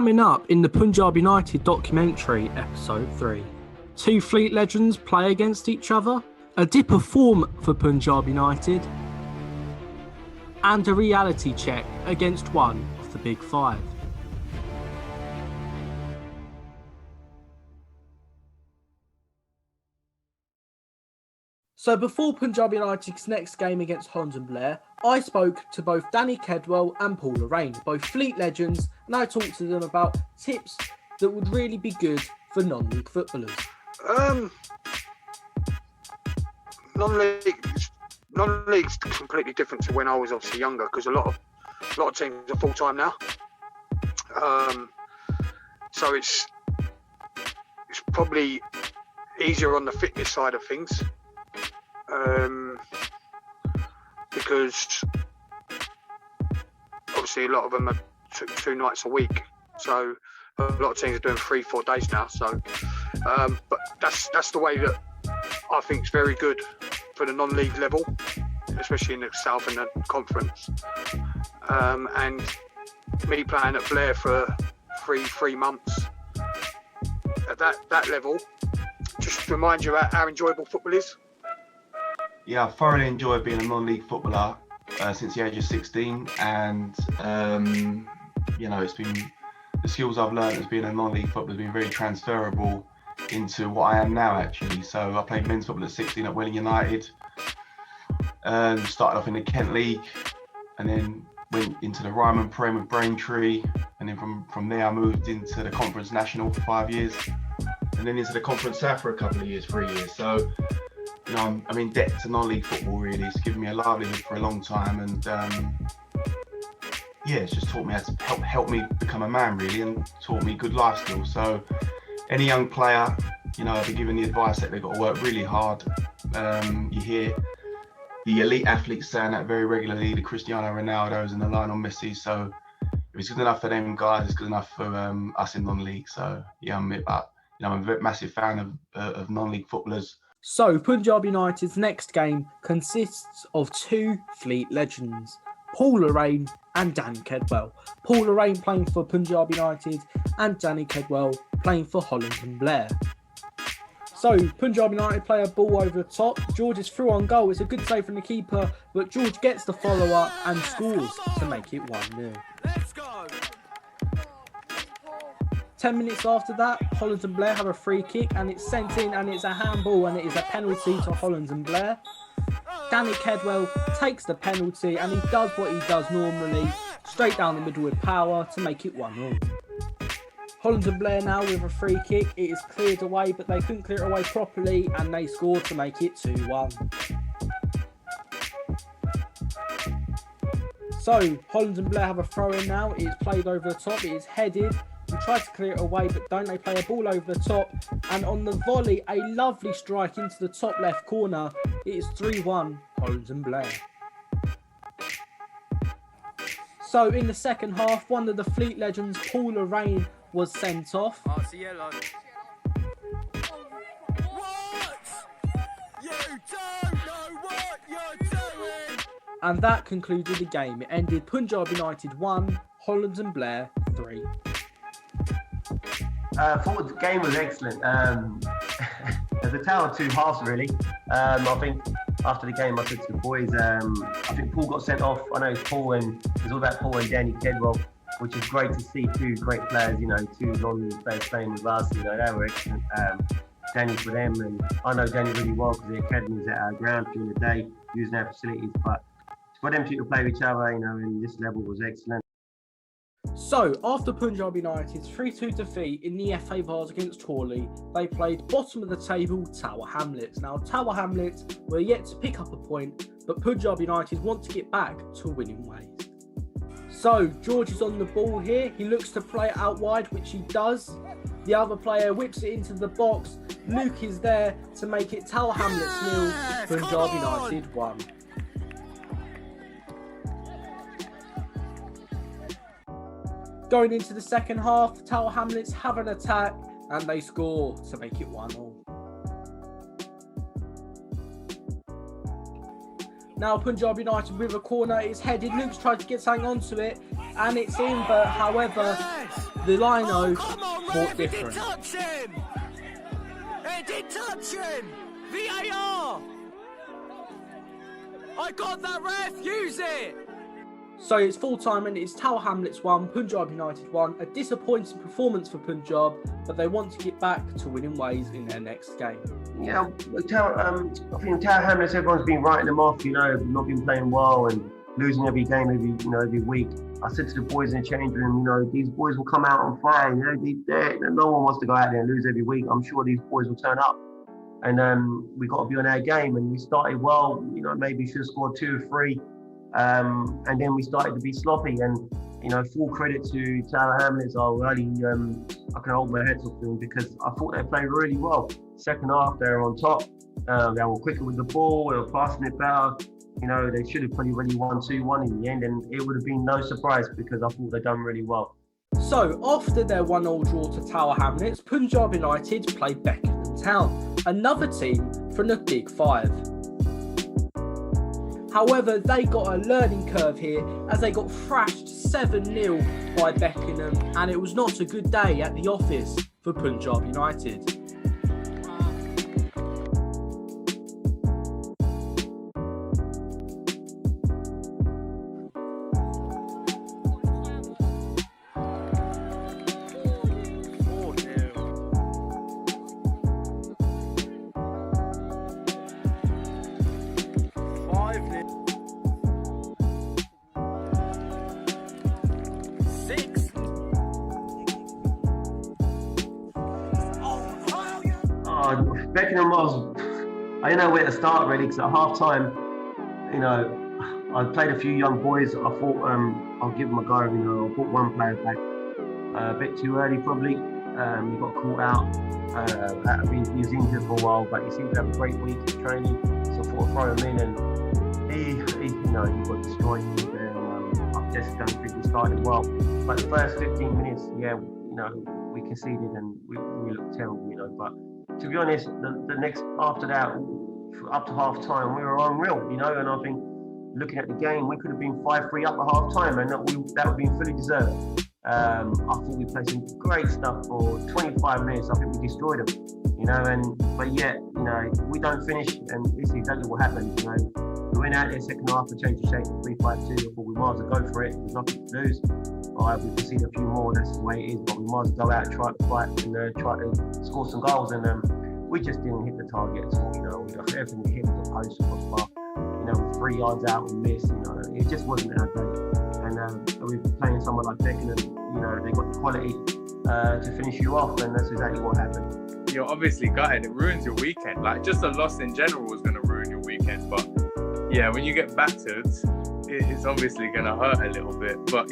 Coming up in the Punjab United documentary, episode 3. Two Fleet legends play against each other, a dip of form for Punjab United, and a reality check against one of the big five. So before Punjab United's next game against Holland and Blair, I spoke to both Danny Kedwell and Paul Lorraine, both Fleet legends, and I talked to them about tips that would really be good for non-league footballers. Non-league's completely different to when I was obviously younger, because a lot of teams are full-time now. So it's probably easier on the fitness side of things. Because obviously a lot of them are two nights a week, so a lot of teams are doing 3-4 days now. So, but that's the way that I think is very good for the non-league level, especially in the South and the Conference. And me playing at Blair for three months at that level, just reminds you how enjoyable football is. Yeah, I thoroughly enjoyed being a non-league footballer since the age of 16, and it's been the skills I've learned as being a non-league footballer has been very transferable into what I am now actually. So I played men's football at 16 at Welling United, started off in the Kent League, and then went into the Ryman Prem with Braintree, and then from there I moved into the Conference National for 5 years, and then into the Conference South for 3 years. So I'm in debt to non-league football really. It's given me a livelihood for a long time, and it's just taught me how to help me become a man really, and taught me good life skills. So any young player, I've been given the advice that they've got to work really hard. You hear the elite athletes saying that very regularly, the Cristiano Ronaldos and the Lionel Messi. So if it's good enough for them guys, it's good enough for us in non-league. So yeah, I'm a massive fan of non-league footballers. So, Punjab United's next game consists of two Fleet legends, Paul Lorraine and Danny Kedwell. Paul Lorraine playing for Punjab United and Danny Kedwell playing for Holland and Blair. So, Punjab United play a ball over the top. George is through on goal. It's a good save from the keeper, but George gets the follow-up and scores to make it 1-0. Let's go! 10 minutes after that, Holland and Blair have a free kick and it's sent in, and it's a handball, and it is a penalty to Holland and Blair. Danny Kedwell takes the penalty and he does what he does normally, straight down the middle with power to make it 1-0. Holland and Blair now with a free kick. It is cleared away, but they couldn't clear it away properly and they scored to make it 2-1. So, Holland and Blair have a throw in now. It is played over the top, it is headed. And try to clear it away, but don't they play a ball over the top, and on the volley a lovely strike into the top left corner. It is 3-1 Holland and Blair. So in the second half, one of the Fleet legends, Paul Lorraine, was sent off. Oh, it's yellow. What? You don't know what you're doing. And that concluded the game. It ended Punjab United 1, Holland and Blair 3. Thought the game was excellent. There's a tale of two halves, really. I think after the game, I said to the boys, I think Paul got sent off. I know it's Paul, and it's all about Paul and Danny Kedwell, which is great to see. Two great players, two non-league players playing with us. They were excellent. Danny for them, and I know Danny really well because the academy's at our ground during the day, using our facilities. But for them two to play with each other, in this level was excellent. So, after Punjab United's 3-2 defeat in the FA Vase against Hawley, they played bottom of the table Tower Hamlets. Now, Tower Hamlets were yet to pick up a point, but Punjab United want to get back to winning ways. So, George is on the ball here. He looks to play it out wide, which he does. The other player whips it into the box. Luke is there to make it Tower Hamlets 0, Punjab United 1. Going into the second half, Tower Hamlets have an attack and they score to make it 1-0. Now Punjab United with a corner is headed. Luke's tried to get something onto it and it's in, but however, the Lino Oh, come on, thought ref, it did different. touch him! It did touch him! VAR! I got that, ref, use it! So it's full time and it's Tower Hamlets 1, Punjab United 1. A disappointing performance for Punjab, but they want to get back to winning ways in their next game. Yeah, I think Tower Hamlets, everyone's been writing them off, not been playing well and losing every game every week. I said to the boys in the change room, these boys will come out on fire. No one wants to go out there and lose every week. I'm sure these boys will turn up. And we got to be on our game. And we started well, maybe should have scored 2 or 3. And then we started to be sloppy. And, full credit to Tower Hamlets. I can hold my head up to them because I thought they played really well. Second half, they were on top. They were quicker with the ball. They were passing it better. They should have probably really won 2-1 in the end, and it would have been no surprise because I thought they'd done really well. So, after their 1-0 draw to Tower Hamlets, Punjab United played Beckenham Town, another team from the Big 5. However, they got a learning curve here as they got thrashed 7-0 by Beckenham, and it was not a good day at the office for Punjab United. Beckenham I didn't know where to start really because at half time, I played a few young boys. I thought I'll give them a go. I brought one player back a bit too early probably. He got caught out. He was injured for a while, but he seemed to have a great week of training. So I thought I'd throw him in, and he got destroyed. I just don't think we started well. But the first 15 minutes, we conceded and we looked terrible, But to be honest, the next after that, up to half time, we were unreal, And I think looking at the game, we could have been 5-3 up at half time, and that would have been fully deserved. I thought we played some great stuff for 25 minutes. I think we destroyed them, but yet, we don't finish, and this is exactly what happened. We went out there second half to change the shape to 3-5-2. I thought we might as well go for it. There's nothing to lose. We conceded a few more. That's the way it is. But we might as well go out and try to fight and try to score some goals. And we just didn't hit the target. Everything we hit was a post crossbar. 3 yards out, we missed. It just wasn't our day. And we were playing someone like Beckenham. They got the quality to finish you off, and that's exactly what happened. You're obviously gutted. It ruins your weekend. Like, just a loss in general was going to ruin your weekend. But yeah, when you get battered, it's obviously going to hurt a little bit. But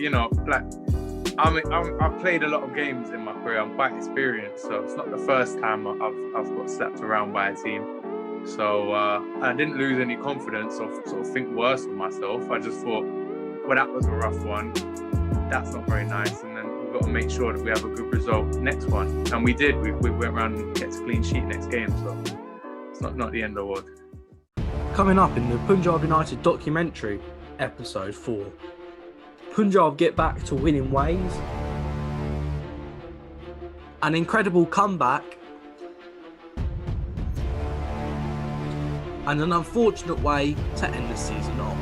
I've played a lot of games in my career. I'm quite experienced, so it's not the first time I've got slapped around by a team. So I didn't lose any confidence or sort of think worse of myself. I just thought, well, that was a rough one. That's not very nice. And then we've got to make sure that we have a good result next one. And we did. We went around and kept a clean sheet next game. So it's not the end of the world. Coming up in the Punjab United documentary, episode 4. Punjab get back to winning ways. An incredible comeback. And an unfortunate way to end the season off.